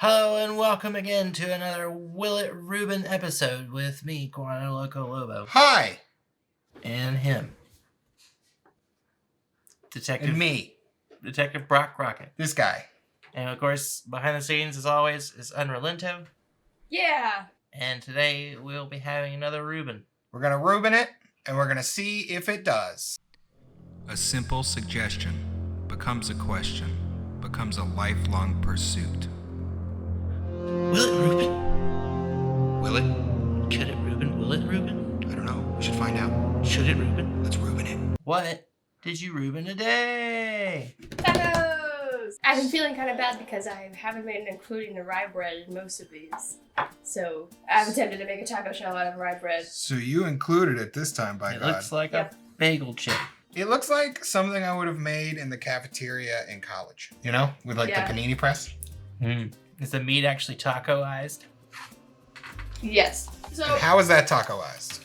Hello and welcome again to another Will It Reuben episode with me, Guano Loco Lobo. Hi! And him. Detective. And me. Detective Brock Crockett. This guy. And of course, behind the scenes, as always, is Unrelento. Yeah! And today we'll be having another Reuben. We're going to Reuben it, and we're going to see if it does. A simple suggestion becomes a question, becomes a lifelong pursuit. Will it Reuben? Will it? Could it Reuben? Will it Reuben? I don't know. We should find out. Should it Reuben? Let's Reuben it. What did you Reuben today? Tacos! I've been feeling kind of bad because I haven't been including the rye bread in most of these. So I've attempted to make a taco shell out of rye bread. So you included it this time, by It God. looks like Yep. a bagel chip. It looks like something I would have made in the cafeteria in college. You know? With like Yeah. the panini press. Is the meat actually tacoized? Yes. So And how is that tacoized?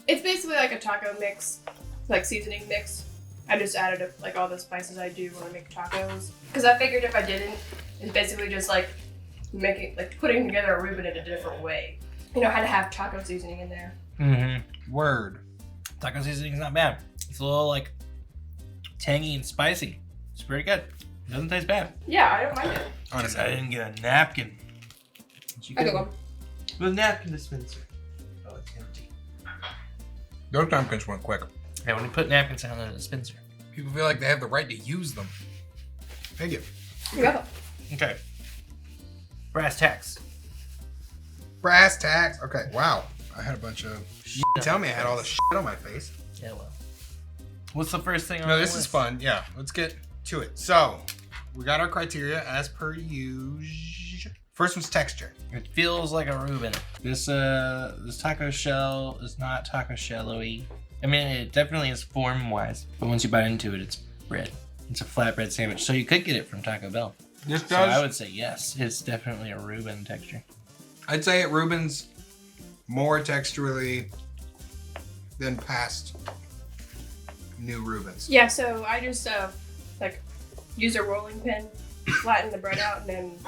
it's basically like a taco mix, like seasoning mix. I just added like all the spices I do when I make tacos. Because I figured if I didn't, it's basically just like putting together a Reuben in a different way. You know, I had to have taco seasoning in there. Mm-hmm. Word. Taco seasoning's not bad. It's a little like tangy and spicy. It's pretty good. It doesn't taste bad. Yeah, I don't mind it. Honestly. I didn't get a napkin. I go. With a napkin dispenser. Oh, it's empty. Those napkins went quick. Yeah, when you put napkins down in a dispenser. People feel like they have the right to use them. Thank you. Yeah. Okay. Brass tacks. Brass tacks. Okay, wow. I had a bunch of... Tell me I had all the shit on my face. Yeah, well. What's the first thing on No, the this is list? fun. Yeah, let's get to it. So, we got our criteria as per usual. First one's texture. It feels like a Reuben. This taco shell is not taco shello-y. I mean, it definitely is form-wise, but once you bite into it, it's bread. It's a flatbread sandwich, so you could get it from Taco Bell. This So I would say yes, it's definitely a Reuben texture. I'd say it Reuben's more texturally than past new Reubens. Yeah, so I just use a rolling pin, flatten the bread out, and then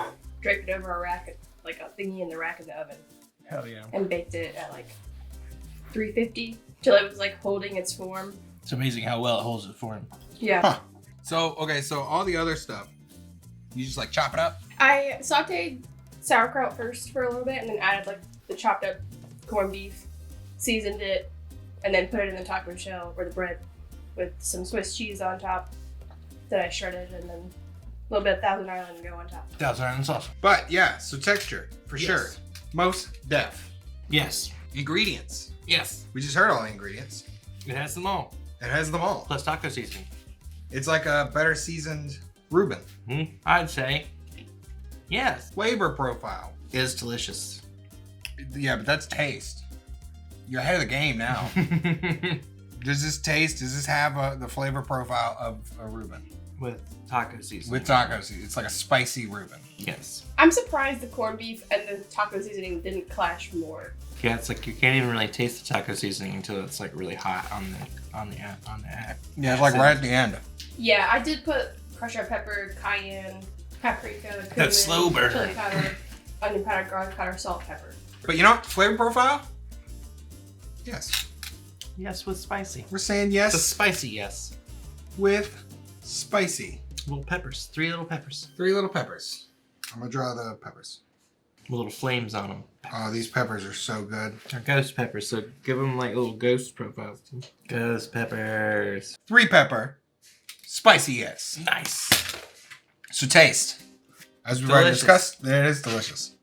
draped it over a rack, like a thingy in the rack in the oven, Hell yeah. and baked it at like 350 till it was like holding its form. It's amazing how well it holds its form. Yeah. Huh. So, okay, so all the other stuff, you just like chop it up? I sauteed sauerkraut first for a little bit, and then added like the chopped up corned beef, seasoned it, and then put it in the taco shell or the bread with some Swiss cheese on top that I shredded, and then a little bit of Thousand Island to go on top. Thousand Island sauce. But yeah, so texture, for Yes. sure. Most def. Yes. Ingredients. Yes. We just heard all the ingredients. It has them all. It has them all. Plus taco seasoning. It's like a better seasoned Reuben. I'd say yes. Flavor profile. It's delicious. Yeah, but that's taste. You're ahead of the game now. Does this have the flavor profile of a Reuben? With taco seasoning. With taco seasoning. It's like a spicy Reuben. Yes. I'm surprised the corned beef and the taco seasoning didn't clash more. Yeah, it's like you can't even really taste the taco seasoning until it's like really hot on the act. Yeah, it's like right at the end. Yeah, I did put crushed red pepper, cayenne, paprika, cumin, slow burner. chili powder, onion powder, garlic powder, salt, pepper. But you know what? Flavor profile? Yes. Yes, with spicy. We're saying It's a yes spicy yes. with spicy. Little peppers. 3 little peppers. 3 little peppers. I'm gonna draw the peppers. With little flames on them. Oh, these peppers are so good. They're ghost peppers, so give them like little ghost profiles too. Ghost peppers. 3 pepper. Spicy yes. Nice. So taste. As we've already Delicious. discussed, it is delicious.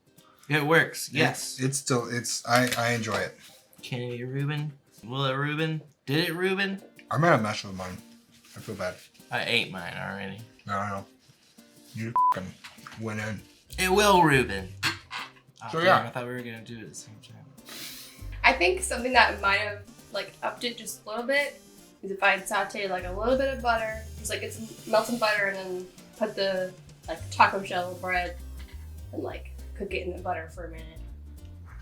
It works. Yes. It's still I enjoy it. Can it be Reuben? Will it Reuben? Did it Reuben? I might have messed with mine. I feel bad. I ate mine already. I don't know. You fucking went in. It will Reuben. Oh, So, damn, yeah. I thought we were gonna do it at the same time. I think something that might have like upped it just a little bit is if I had sauteed like a little bit of butter, just like melt some butter and then put the like taco shell bread and like cook it in the butter for a minute,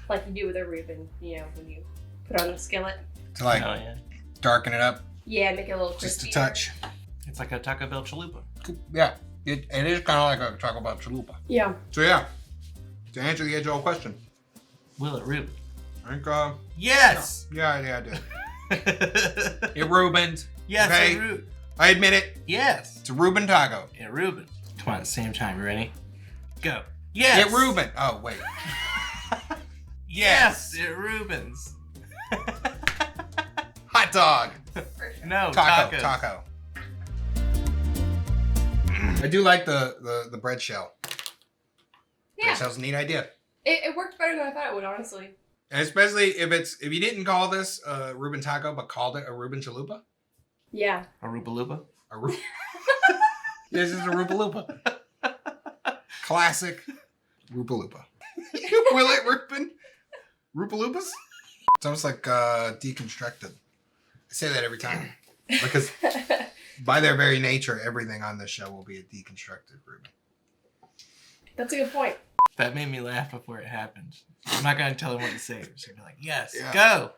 like you do with a Reuben, you know, when you put it on the skillet. To like Oh yeah. darken it up Yeah, make it a little crispier. just a touch. It's like a Taco Bell chalupa. Yeah. It is kind of like a Taco Bell chalupa. Yeah. So yeah, To answer the age-old question, Will it Reuben? I think, Yes! yeah, I did. It Reubened. Yes, Okay. it Reuben. I admit it. Yes. It's a Reuben taco. It Reuben. Come on, at the same time. You ready? Go. Yes! It Reuben. Oh, wait. Yes! It Reubens. Hot dog. No, Taco. tacos. Taco. I do like the bread shell. Yeah. Bread shell's a neat idea. It worked better than I thought it would, honestly. And especially if you didn't call this a Reuben taco, but called it a Reuben chalupa. Yeah. A Rupalupa? This is a Rupalupa. Classic Rupalupa. Will it Reuben? Rupalupas? It's almost like deconstructed. I say that every time. Because by their very nature, everything on this show will be a deconstructed Reuben. That's a good point. That made me laugh before it happened. I'm not going to tell him what to say. I'm just going to be like, yes, Yeah. go.